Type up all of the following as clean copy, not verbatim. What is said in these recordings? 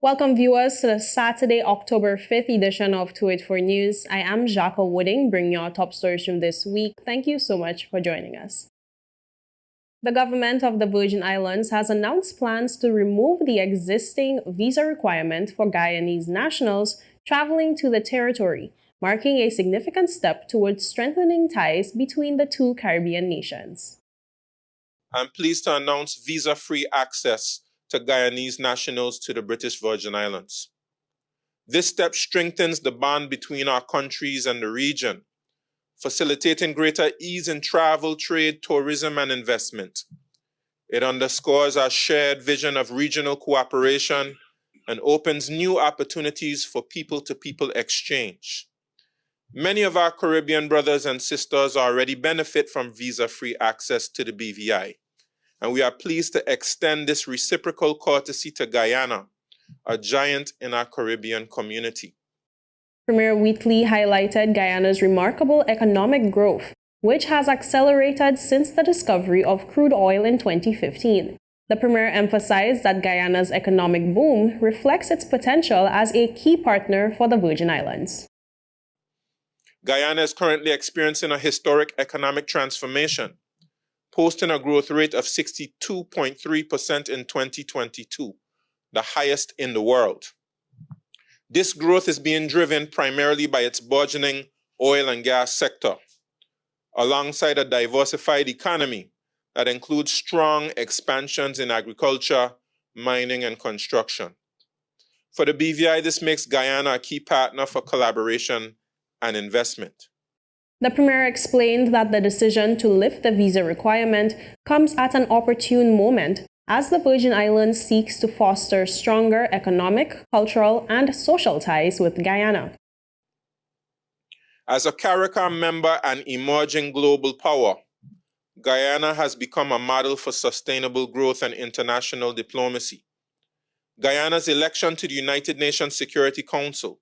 Welcome viewers to the Saturday, October 5th edition of 284 News. I am Jacques Wooding, bringing you our top stories from this week. Thank you so much for joining us. The government of the Virgin Islands has announced plans to remove the existing visa requirement for Guyanese nationals traveling to the territory, marking a significant step towards strengthening ties between the two Caribbean nations. I'm pleased to announce visa-free access to Guyanese nationals to the British Virgin Islands. This step strengthens the bond between our countries and the region, facilitating greater ease in travel, trade, tourism, and investment. It underscores our shared vision of regional cooperation and opens new opportunities for people-to-people exchange. Many of our Caribbean brothers and sisters already benefit from visa-free access to the BVI, and we are pleased to extend this reciprocal courtesy to Guyana, a giant in our Caribbean community. Premier Wheatley highlighted Guyana's remarkable economic growth, which has accelerated since the discovery of crude oil in 2015. The Premier emphasized that Guyana's economic boom reflects its potential as a key partner for the Virgin Islands. Guyana is currently experiencing a historic economic transformation, posting a growth rate of 62.3% in 2022, the highest in the world. This growth is being driven primarily by its burgeoning oil and gas sector, alongside a diversified economy that includes strong expansions in agriculture, mining, and construction. For the BVI, this makes Guyana a key partner for collaboration and investment. The Premier explained that the decision to lift the visa requirement comes at an opportune moment as the Virgin Islands seeks to foster stronger economic, cultural, and social ties with Guyana. As a CARICOM member and emerging global power, Guyana has become a model for sustainable growth and international diplomacy. Guyana's election to the United Nations Security Council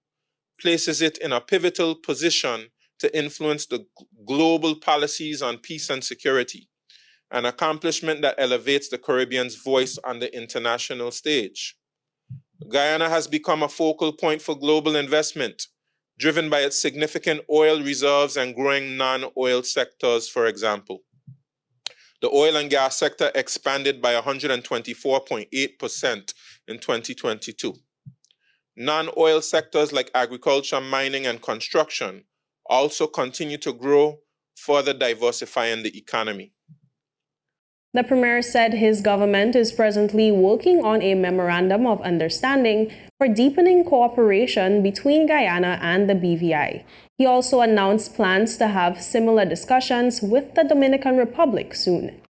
places it in a pivotal position to influence the global policies on peace and security, an accomplishment that elevates the Caribbean's voice on the international stage. Guyana has become a focal point for global investment, driven by its significant oil reserves and growing non-oil sectors, for example. The oil and gas sector expanded by 124.8% in 2022. Non-oil sectors like agriculture, mining, and construction also continue to grow, further diversifying the economy. The Premier said his government is presently working on a memorandum of understanding for deepening cooperation between Guyana and the BVI. He also announced plans to have similar discussions with the Dominican Republic soon.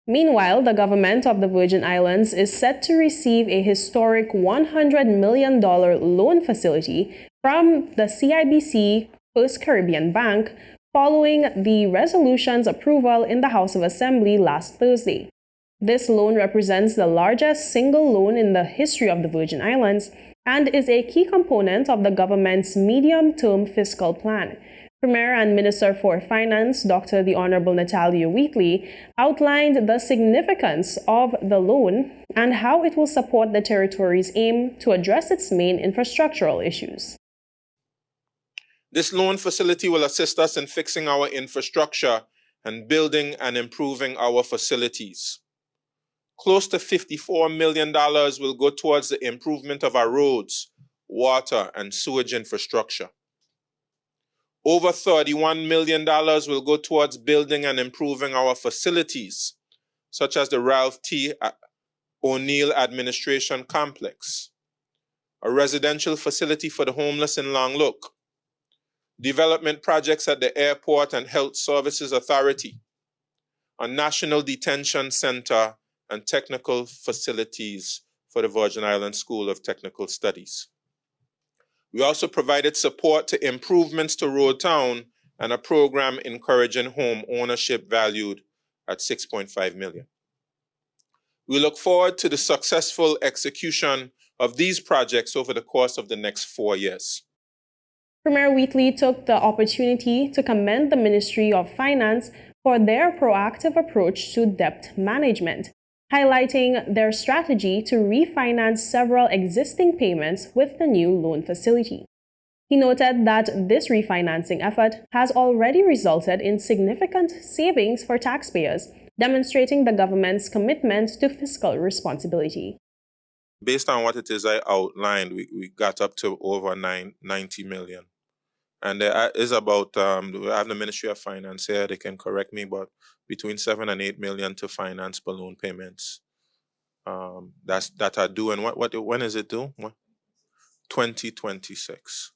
Meanwhile, the government of the Virgin Islands is set to receive a historic $100 million loan facility from the CIBC First Caribbean Bank following the resolution's approval in the House of Assembly last Thursday. This loan represents the largest single loan in the history of the Virgin Islands and is a key component of the government's medium-term fiscal plan. Premier and Minister for Finance, Dr. the Honorable Natalia Wheatley, outlined the significance of the loan and how it will support the territory's aim to address its main infrastructural issues. This loan facility will assist us in fixing our infrastructure and building and improving our facilities. Close to $54 million will go towards the improvement of our roads, water, and sewage infrastructure. Over $31 million will go towards building and improving our facilities, such as the Ralph T. O'Neill Administration Complex, a residential facility for the homeless in Long Look, development projects at the Airport and Health Services Authority, a national detention center, and technical facilities for the Virgin Islands School of Technical Studies. We also provided support to improvements to Road Town and a program encouraging home ownership valued at $6.5 million. We look forward to the successful execution of these projects over the course of the next 4 years. Premier Wheatley took the opportunity to commend the Ministry of Finance for their proactive approach to debt management. highlighting their strategy to refinance several existing payments with the new loan facility. He noted that this refinancing effort has already resulted in significant savings for taxpayers, demonstrating the government's commitment to fiscal responsibility. Based on what it is I outlined, we got up to over 90 million. And there is about, we have the Ministry of Finance here, they can correct me, but between 7 and 8 million to finance balloon payments. That are due, and when is it due? 2026.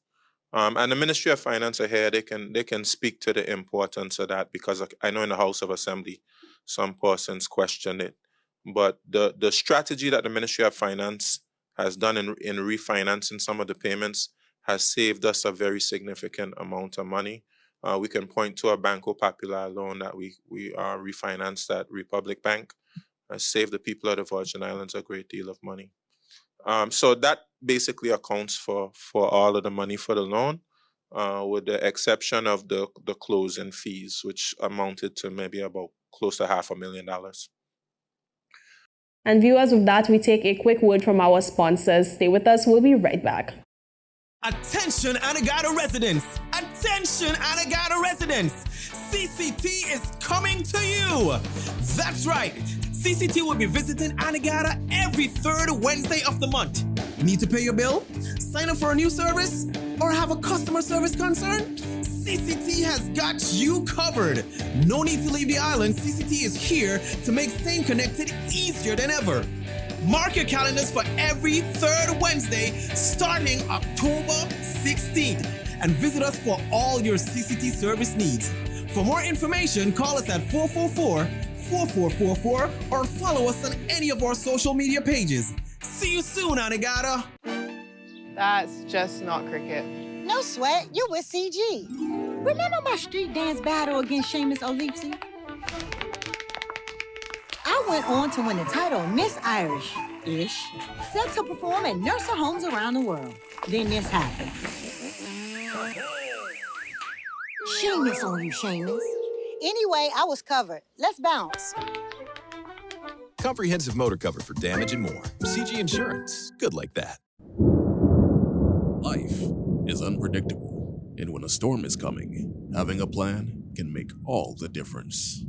And the Ministry of Finance are here, they can speak to the importance of that, because I know in the House of Assembly, some persons question it. But the strategy that the Ministry of Finance has done in refinancing some of the payments has saved us a very significant amount of money. We can point to a Banco Popular loan that we refinanced at Republic Bank, has saved the people of the Virgin Islands a great deal of money. So that basically accounts for all of the money for the loan, with the exception of the closing fees, which amounted to maybe about close to $500,000. And viewers, with that, we take a quick word from our sponsors. Stay with us, we'll be right back. Attention Anegada residents! Attention Anegada residents! CCT is coming to you! That's right! CCT will be visiting Anegada every third Wednesday of the month. Need to pay your bill? Sign up for a new service? Or have a customer service concern? CCT has got you covered. No need to leave the island. CCT is here to make staying connected easier than ever. Mark your calendars for every third Wednesday starting October 16th and visit us for all your CCT service needs. For more information, call us at 444-4444 or follow us on any of our social media pages. See you soon, Anegada. That's just not cricket. No sweat, you're with CG. Remember my street dance battle against Seamus O'Leapsy? I went on to win the title Miss Irish-ish, set to perform at nursing homes around the world. Then this happened. Seamus on you, Seamus. Anyway, I was covered. Let's bounce. Comprehensive motor cover for damage and more. CG Insurance. Good like that. Life is unpredictable, and when a storm is coming, having a plan can make all the difference.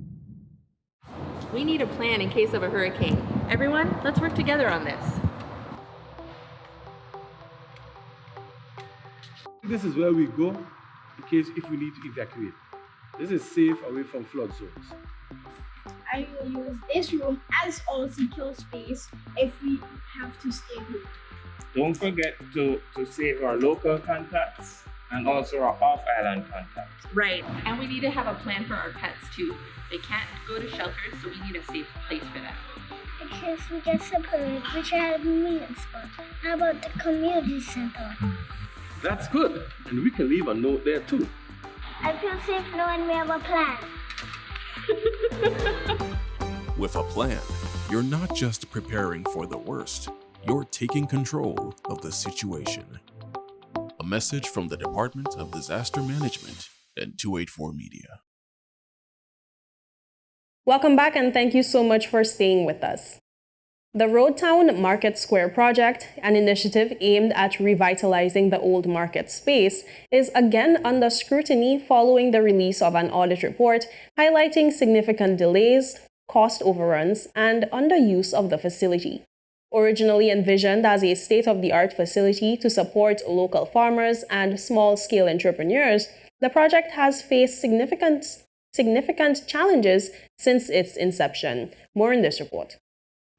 We need a plan in case of a hurricane. Everyone, let's work together on this. This is where we go in case if we need to evacuate. This is safe away from flood zones. I will use this room as our secure space if we have to stay home. Don't forget to save our local contacts and also our off-island contacts. Right, and we need to have a plan for our pets too. They can't go to shelters, so we need a safe place for them. In case we get separated, we should have a meeting spot. How about the community center? That's good, and we can leave a note there too. I feel safe knowing we have a plan. With a plan, you're not just preparing for the worst, you're taking control of the situation. A message from the Department of Disaster Management and 284 Media. Welcome back, and thank you so much for staying with us. The Roadtown Market Square project, an initiative aimed at revitalizing the old market space, is again under scrutiny following the release of an audit report highlighting significant delays, cost overruns, and underuse of the facility. Originally envisioned as a state-of-the-art facility to support local farmers and small-scale entrepreneurs, the project has faced significant challenges since its inception. More in this report.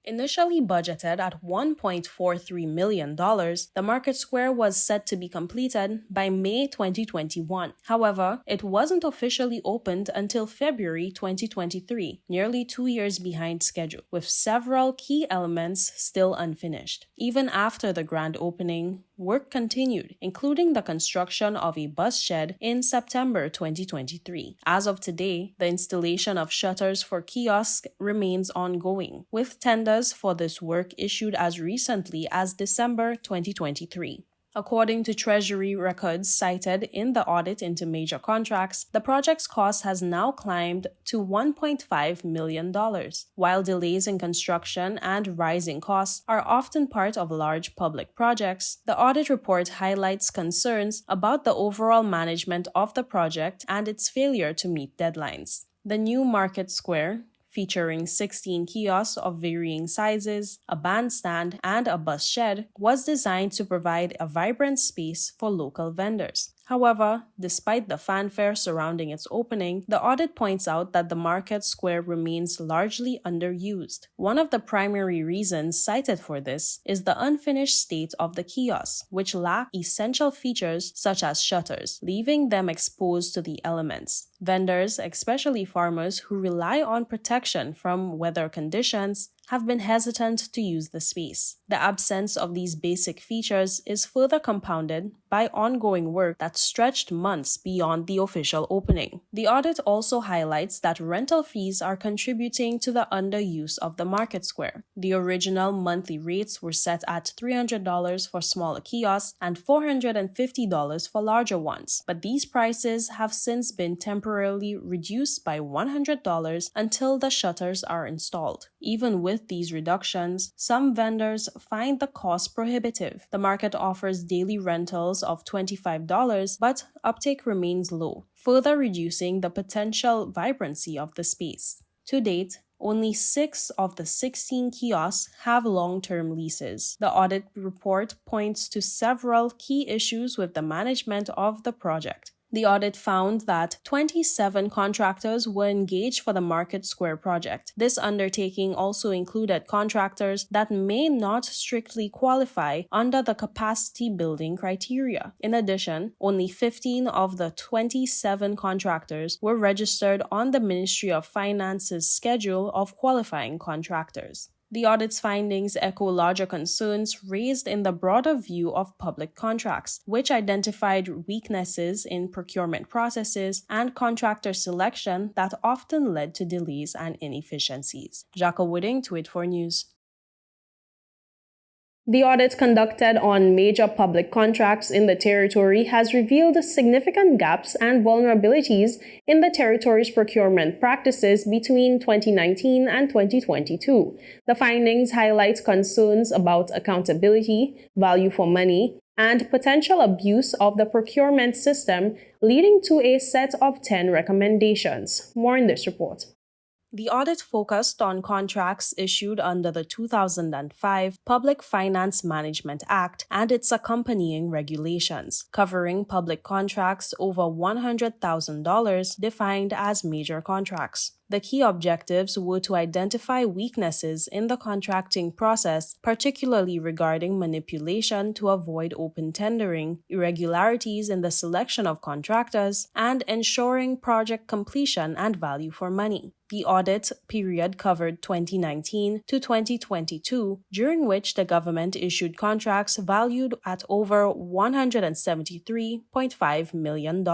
Initially budgeted at $1.43 million, the Market Square was set to be completed by May 2021. However, it wasn't officially opened until February 2023, nearly 2 years behind schedule, with several key elements still unfinished. Even after the grand opening, work continued, including the construction of a bus shed in September 2023. As of today, the installation of shutters for kiosks remains ongoing, with tenders for this work issued as recently as December 2023. According to Treasury records cited in the audit into major contracts, the project's cost has now climbed to $1.5 million. While delays in construction and rising costs are often part of large public projects, the audit report highlights concerns about the overall management of the project and its failure to meet deadlines. The new market square, featuring 16 kiosks of varying sizes, a bandstand, and a bus shed, was designed to provide a vibrant space for local vendors. However, despite the fanfare surrounding its opening, the audit points out that the market square remains largely underused. One of the primary reasons cited for this is the unfinished state of the kiosks, which lack essential features such as shutters, leaving them exposed to the elements. Vendors, especially farmers who rely on protection from weather conditions, have been hesitant to use the space. The absence of these basic features is further compounded by ongoing work that stretched months beyond the official opening. The audit also highlights that rental fees are contributing to the underuse of the market square. The original monthly rates were set at $300 for smaller kiosks and $450 for larger ones, but these prices have since been temporarily reduced by $100 until the shutters are installed. Even with these reductions, some vendors find the cost prohibitive. The market offers daily rentals of $25, but uptake remains low, further reducing the potential vibrancy of the space. To date, only 6 of the 16 kiosks have long-term leases. The audit report points to several key issues with the management of the project. The audit found that 27 contractors were engaged for the Market Square project. This undertaking also included contractors that may not strictly qualify under the capacity building criteria. In addition, only 15 of the 27 contractors were registered on the Ministry of Finance's schedule of qualifying contractors. The audit's findings echo larger concerns raised in the broader view of public contracts, which identified weaknesses in procurement processes and contractor selection that often led to delays and inefficiencies. Jacques Wooding, 284 News. The audit conducted on major public contracts in the territory has revealed significant gaps and vulnerabilities in the territory's procurement practices between 2019 and 2022. The findings highlight concerns about accountability, value for money, and potential abuse of the procurement system, leading to a set of 10 recommendations. More in this report. The audit focused on contracts issued under the 2005 Public Finance Management Act and its accompanying regulations, covering public contracts over $100,000 defined as major contracts. The key objectives were to identify weaknesses in the contracting process, particularly regarding manipulation to avoid open tendering, irregularities in the selection of contractors, and ensuring project completion and value for money. The audit period covered 2019 to 2022, during which the government issued contracts valued at over $173.5 million.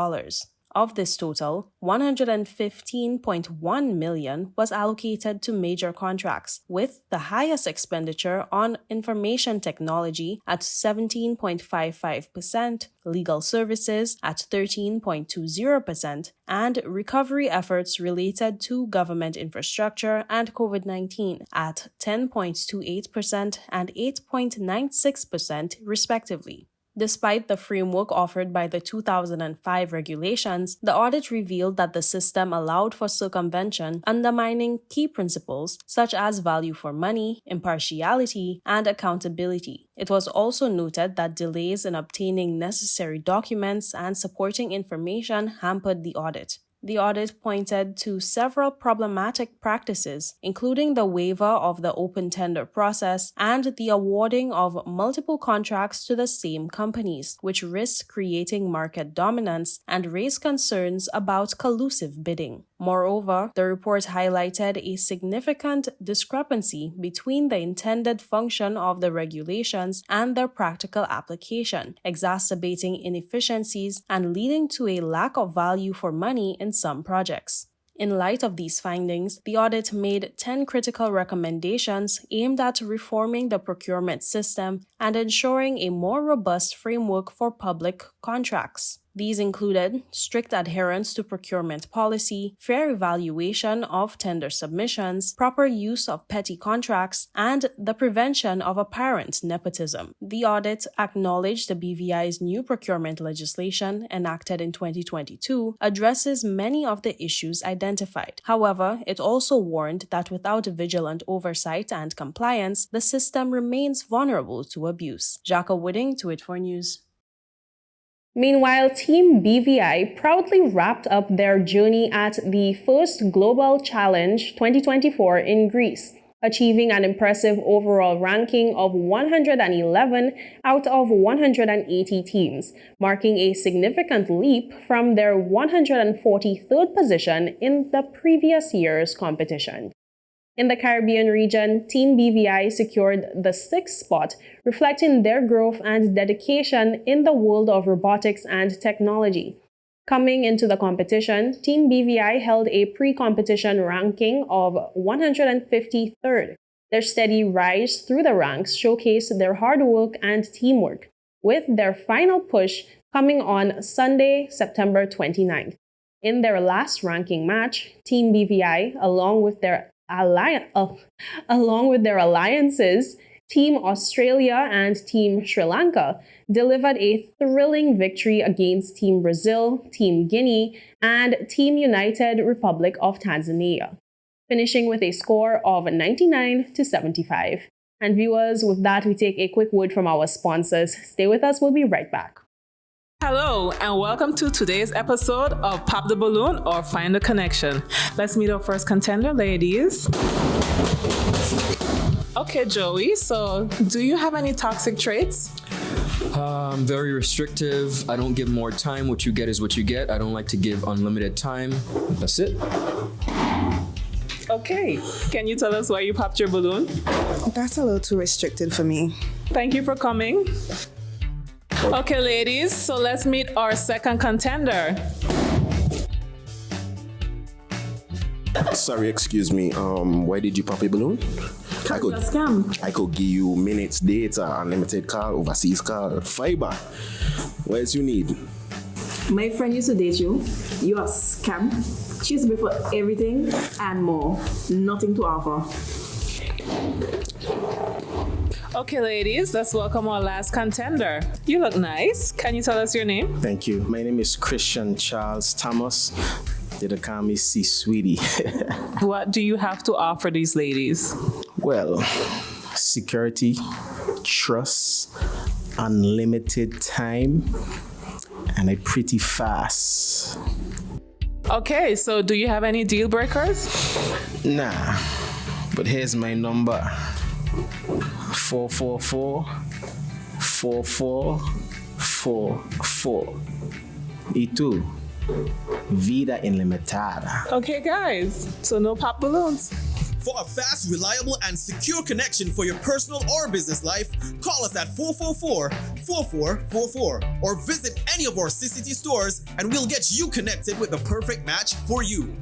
Of this total, $115.1 million was allocated to major contracts, with the highest expenditure on information technology at 17.55%, legal services at 13.20%, and recovery efforts related to government infrastructure and COVID-19 at 10.28% and 8.96%, respectively. Despite the framework offered by the 2005 regulations, the audit revealed that the system allowed for circumvention, undermining key principles such as value for money, impartiality, and accountability. It was also noted that delays in obtaining necessary documents and supporting information hampered the audit. The audit pointed to several problematic practices, including the waiver of the open tender process and the awarding of multiple contracts to the same companies, which risk creating market dominance and raise concerns about collusive bidding. Moreover, the report highlighted a significant discrepancy between the intended function of the regulations and their practical application, exacerbating inefficiencies and leading to a lack of value for money in some projects. In light of these findings, the audit made 10 critical recommendations aimed at reforming the procurement system and ensuring a more robust framework for public contracts. These included strict adherence to procurement policy, fair evaluation of tender submissions, proper use of petty contracts, and the prevention of apparent nepotism. The audit acknowledged the BVI's new procurement legislation, enacted in 2022, addresses many of the issues identified. However, it also warned that without vigilant oversight and compliance, the system remains vulnerable to abuse. Jacques Wooding, 284 News. Meanwhile, Team BVI proudly wrapped up their journey at the first Global Challenge 2024 in Greece, achieving an impressive overall ranking of 111 out of 180 teams, marking a significant leap from their 143rd position in the previous year's competition. In the Caribbean region, Team BVI secured the 6th spot, reflecting their growth and dedication in the world of robotics and technology. Coming into the competition, Team BVI held a pre-competition ranking of 153rd. Their steady rise through the ranks showcased their hard work and teamwork, with their final push coming on Sunday, September 29th. In their last ranking match, Team BVI, along with their alliances, Team Australia and Team Sri Lanka, delivered a thrilling victory against Team Brazil, Team Guinea, and Team United Republic of Tanzania, finishing with a score of 99-75. And viewers, with that, we take a quick word from our sponsors. Stay with us, we'll be right back. Hello, and welcome to today's episode of Pop the Balloon or Find the Connection. Let's meet our first contender, ladies. Okay, Joey, so do you have any toxic traits? I'm very restrictive. I don't give more time. What you get is what you get. I don't like to give unlimited time. That's it. Okay, can you tell us why you popped your balloon? That's a little too restricted for me. Thank you for coming. Okay, ladies, so let's meet our second contender. Sorry, excuse me. Why did you pop a balloon? I could give you minutes, data, unlimited call, overseas call, fiber. What else you need? My friend used to date you. You are scam. She used to be for everything and more. Nothing to offer. Okay, ladies, let's welcome our last contender. You look nice. Can you tell us your name? Thank you. My name is Christian Charles Thomas. They call me C Sweetie. What do you have to offer these ladies? Well, security, trust, unlimited time, and a pretty fast. Okay, so do you have any deal breakers? Nah, but here's my number. 444-4444. Y tú, vida ilimitada. Okay, guys, so no pop balloons. For a fast, reliable, and secure connection for your personal or business life, call us at 444-4444 or visit any of our CCT stores and we'll get you connected with the perfect match for you.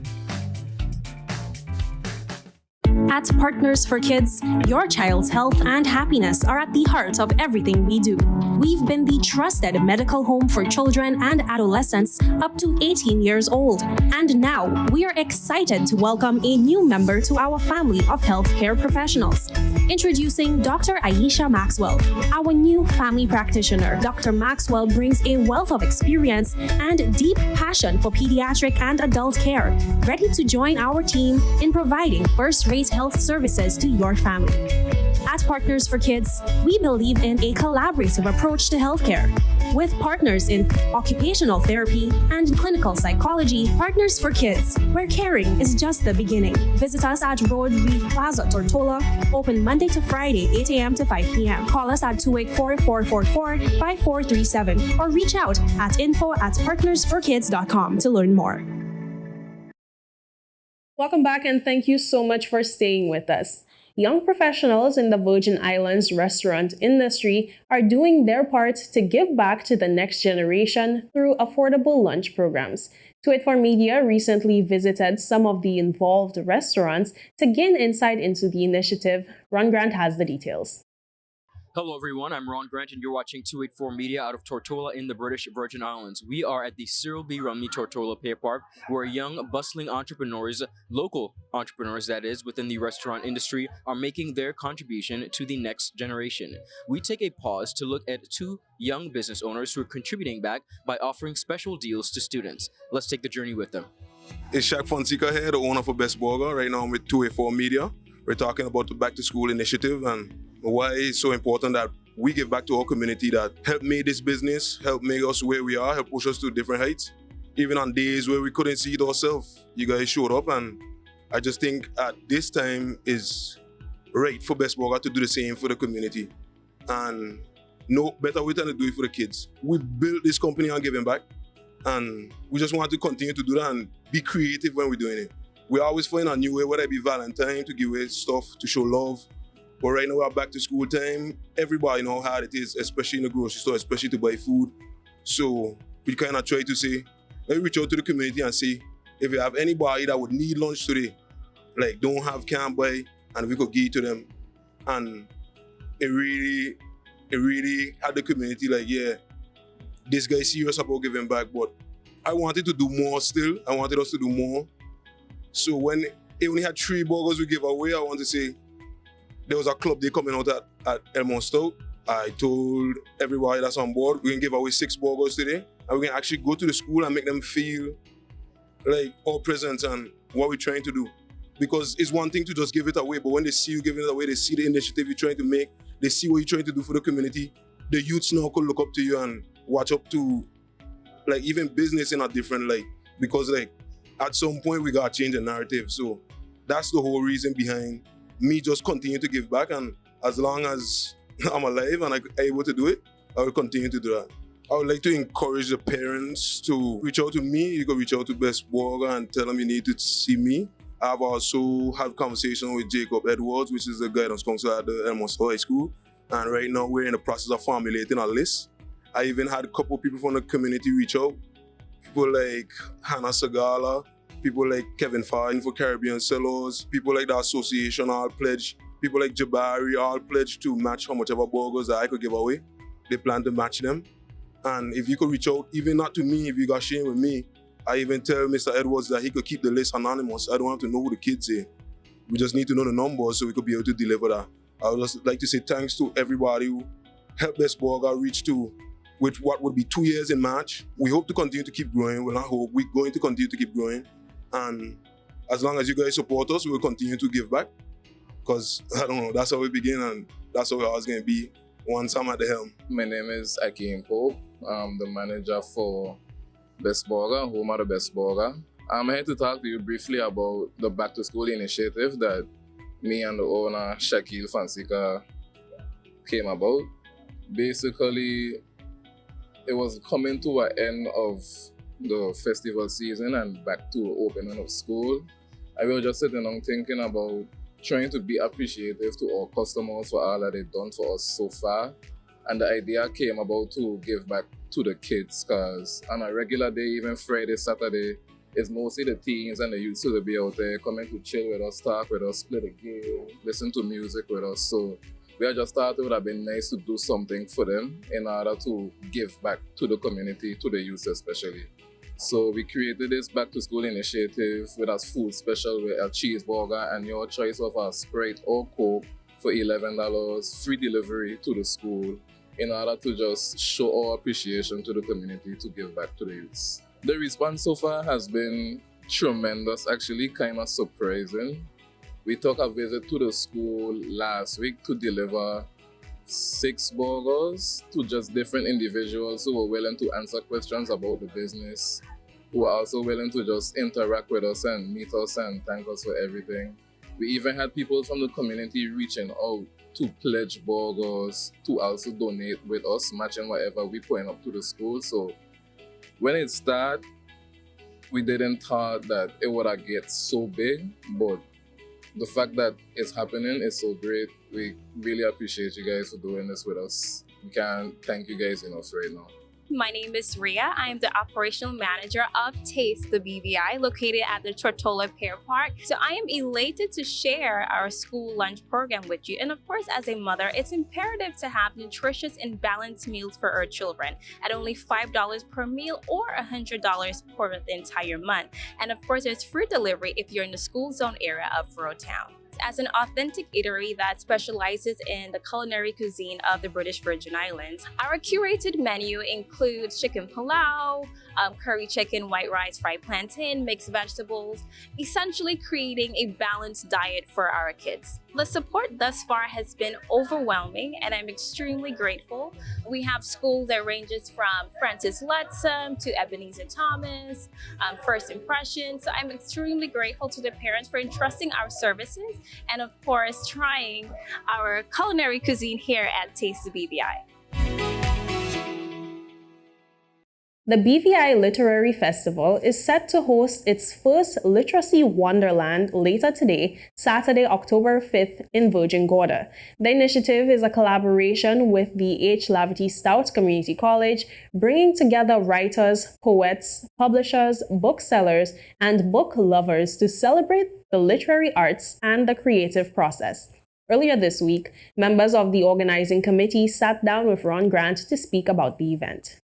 At Partners for Kids, your child's health and happiness are at the heart of everything we do. We've been the trusted medical home for children and adolescents up to 18 years old. And now, we are excited to welcome a new member to our family of healthcare professionals. Introducing Dr. Aisha Maxwell, our new family practitioner. Dr. Maxwell brings a wealth of experience and deep passion for pediatric and adult care, ready to join our team in providing first-rate health services to your family. At Partners for Kids, we believe in a collaborative approach to healthcare. With partners in occupational therapy and clinical psychology, Partners for Kids, where caring is just the beginning. Visit us at Road Reef Plaza, Tortola, open Monday to Friday, 8 a.m. to 5 p.m. Call us at 284-444-5437 or reach out at info@partnersforkids.com to learn more. Welcome back and thank you so much for staying with us. Young professionals in the Virgin Islands restaurant industry are doing their part to give back to the next generation through affordable lunch programs. 284 Media recently visited some of the involved restaurants to gain insight into the initiative. Ron Grant has the details. Hello everyone, I'm Ron Grant and you're watching 284 Media out of Tortola in the British Virgin Islands. We are at the Cyril B. Rumney Tortola Pier Park, where young, bustling entrepreneurs, local entrepreneurs that is, within the restaurant industry, are making their contribution to the next generation. We take a pause to look at two young business owners who are contributing back by offering special deals to students. Let's take the journey with them. It's Shaq Fonseca here, the owner for Best Burger. Right now I'm with 284 Media. We're talking about the Back to School initiative and why it's so important that we give back to our community that helped make this business, helped make us where we are, helped push us to different heights. Even on days where we couldn't see it ourselves, you guys showed up, and I just think at this time is right for Best Burger to do the same for the community. And no better way than to do it for the kids. We built this company on giving back, and we just want to continue to do that and be creative when we're doing it. We always find a new way, whether it be Valentine, to give away stuff, to show love. But right now we're back to school time. Everybody know how hard it is, especially in the grocery store, especially to buy food. So we kind of try to say, let me reach out to the community and say, if you have anybody that would need lunch today, like can't buy, and we could give it to them. And it really had the community like, yeah, this guy's serious about giving back, but I wanted to do more still. I wanted us to do more. So when it only had 3 burgers we gave away, I want to say, there was a club day coming out at Elmont Stout. I told everybody that's on board, we're gonna give away 6 burgers today, and we're gonna actually go to the school and make them feel like our presence and what we're trying to do. Because it's one thing to just give it away, but when they see you giving it away, they see the initiative you're trying to make, they see what you're trying to do for the community. The youths now could look up to you and watch up to, like, even business in a different light. Because, like, at some point we gotta change the narrative. So that's the whole reason behind me just continue to give back, and as long as I'm alive and I'm able to do it, I will continue to do that. I would like to encourage the parents to reach out to me. You can reach out to Best Burger and tell them you need to see me. I've also had conversation with Jacob Edwards, which is the guidance counselor at the Elmont High School. And right now we're in the process of formulating a list. I even had a couple of people from the community reach out. People like Hannah Sagala, people like Kevin Fine for Caribbean Sellers, people like the association all pledged, people like Jabari all pledged to match how much ever burgers that I could give away. They plan to match them. And if you could reach out, even not to me, if you got shame with me, I even tell Mr. Edwards that he could keep the list anonymous. I don't have to know who the kids are. We just need to know the numbers so we could be able to deliver that. I would just like to say thanks to everybody who helped Best Burger reach to with what would be 2 years in March. We hope to continue to keep growing. Well, not hope, we're going to continue to keep growing. And as long as you guys support us, we will continue to give back. Because, I don't know, that's how we begin, and that's how we're always going to be once I'm at the helm. My name is Akeem Pope. I'm the manager for Best Burger, home of the Best Burger. I'm here to talk to you briefly about the Back to School initiative that me and the owner, Shaquille Fonseca, came about. Basically, it was coming to an end of the festival season and back to opening of school. I was just sitting and thinking about trying to be appreciative to our customers for all that they've done for us so far. And the idea came about to give back to the kids, because on a regular day, even Friday, Saturday, it's mostly the teens and the youths who will be out there coming to chill with us, talk with us, play the game, listen to music with us. So we just thought it would have been nice to do something for them in order to give back to the community, to the youth especially. So we created this Back to School initiative with a food special with a cheeseburger and your choice of a Sprite or Coke for $11, free delivery to the school, in order to just show our appreciation to the community, to give back to the youths. The response so far has been tremendous, actually kind of surprising. We took a visit to the school last week to deliver 6 burgers to just different individuals who were willing to answer questions about the business, who were also willing to just interact with us and meet us and thank us for everything. We even had people from the community reaching out to pledge burgers, to also donate with us, matching whatever we put up to the school. So when it started, we didn't thought that it would get so big, but the fact that it's happening is so great. We really appreciate you guys for doing this with us. We can't thank you guys enough right now. My name is Ria. I am the operational manager of Taste the BVI, located at the Tortola Pear Park. So I am elated to share our school lunch program with you. And of course, as a mother, it's imperative to have nutritious and balanced meals for our children at only $5 per meal or $100 for the entire month. And of course, there's free delivery if you're in the school zone area of Town. As an authentic eatery that specializes in the culinary cuisine of the British Virgin Islands, our curated menu includes chicken palau, curry chicken, white rice, fried plantain, mixed vegetables, essentially creating a balanced diet for our kids. The support thus far has been overwhelming, and I'm extremely grateful. We have schools that ranges from Francis Lettsome to Ebenezer Thomas, First Impression. So I'm extremely grateful to the parents for entrusting our services and of course trying our culinary cuisine here at Taste the BVI. The BVI Literary Festival is set to host its first Literacy Wonderland later today, Saturday, October 5th in Virgin Gorda. The initiative is a collaboration with the H. Laverty Stout Community College, bringing together writers, poets, publishers, booksellers, and book lovers to celebrate the literary arts and the creative process. Earlier this week, members of the organizing committee sat down with Ron Grant to speak about the event.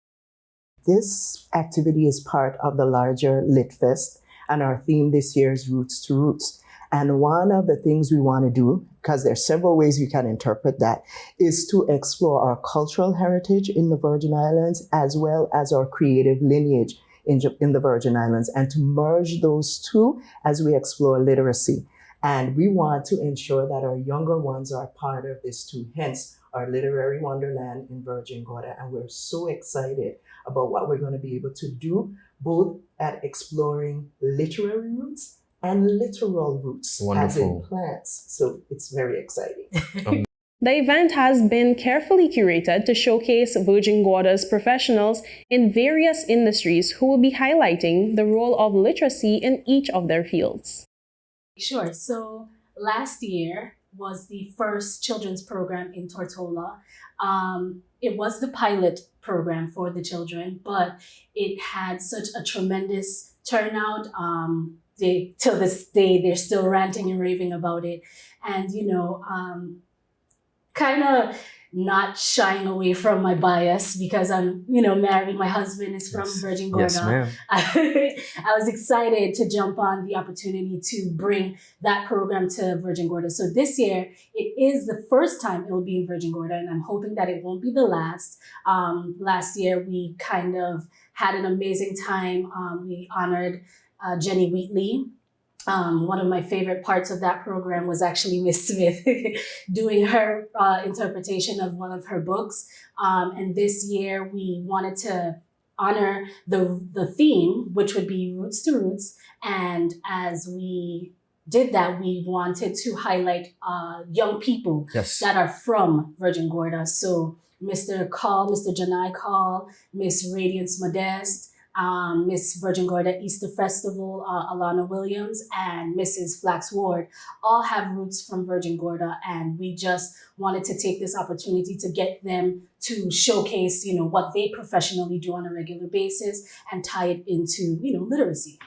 This activity is part of the larger LitFest, and our theme this year is Roots to Roots. And one of the things we want to do, because there are several ways you can interpret that, is to explore our cultural heritage in the Virgin Islands as well as our creative lineage in the Virgin Islands, and to merge those two as we explore literacy. And we want to ensure that our younger ones are part of this too, hence our Literary Wonderland in Virgin Gorda. And we're so excited about what we're going to be able to do, both at exploring literary roots and literal roots, as in plants. So it's very exciting. The event has been carefully curated to showcase Virgin Gorda's professionals in various industries who will be highlighting the role of literacy in each of their fields. Sure. So last year was the first children's program in Tortola. It was the pilot program for the children, but it had such a tremendous turnout. Till this day, they're still ranting and raving about it. And, kind of not shying away from my bias because I'm, married. My husband is from Virgin Gorda. Yes, ma'am. I was excited to jump on the opportunity to bring that program to Virgin Gorda. So this year, it is the first time it will be in Virgin Gorda, and I'm hoping that it won't be the last. Last year, we kind of had an amazing time. We honored Jenny Wheatley. One of my favorite parts of that program was actually Miss Smith doing her interpretation of one of her books. And this year we wanted to honor the theme, which would be Roots to Roots. And as we did that, we wanted to highlight young people that are from Virgin Gorda. So Mr. Janai Call, Miss Radiance Modeste, Miss Virgin Gorda Easter Festival, Alana Williams, and Mrs. Flax Ward all have roots from Virgin Gorda, and we just wanted to take this opportunity to get them to showcase, what they professionally do on a regular basis and tie it into, literacy.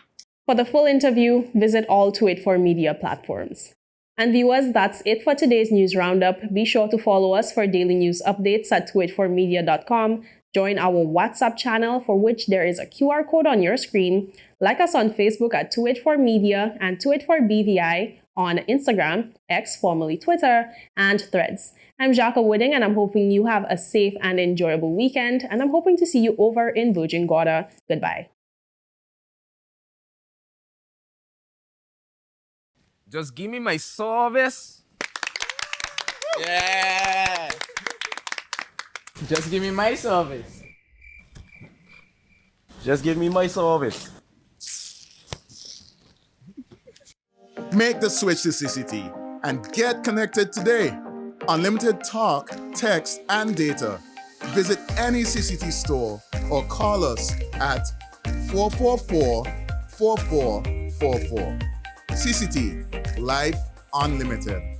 For the full interview, visit all 284 media platforms. And viewers, that's it for today's news roundup. Be sure to follow us for daily news updates at 284media.com. Join our WhatsApp channel, for which there is a QR code on your screen. Like us on Facebook at 284media and 284BVI, on Instagram, X formerly Twitter, and Threads. I'm Jacques Wooding, and I'm hoping you have a safe and enjoyable weekend, and I'm hoping to see you over in Virgin Gorda. Goodbye. Just give me my service. Yeah. Just give me my service. Just give me my service. Make the switch to CCT and get connected today. Unlimited talk, text, and data. Visit any CCT store or call us at 444-4444. CCT, Life Unlimited.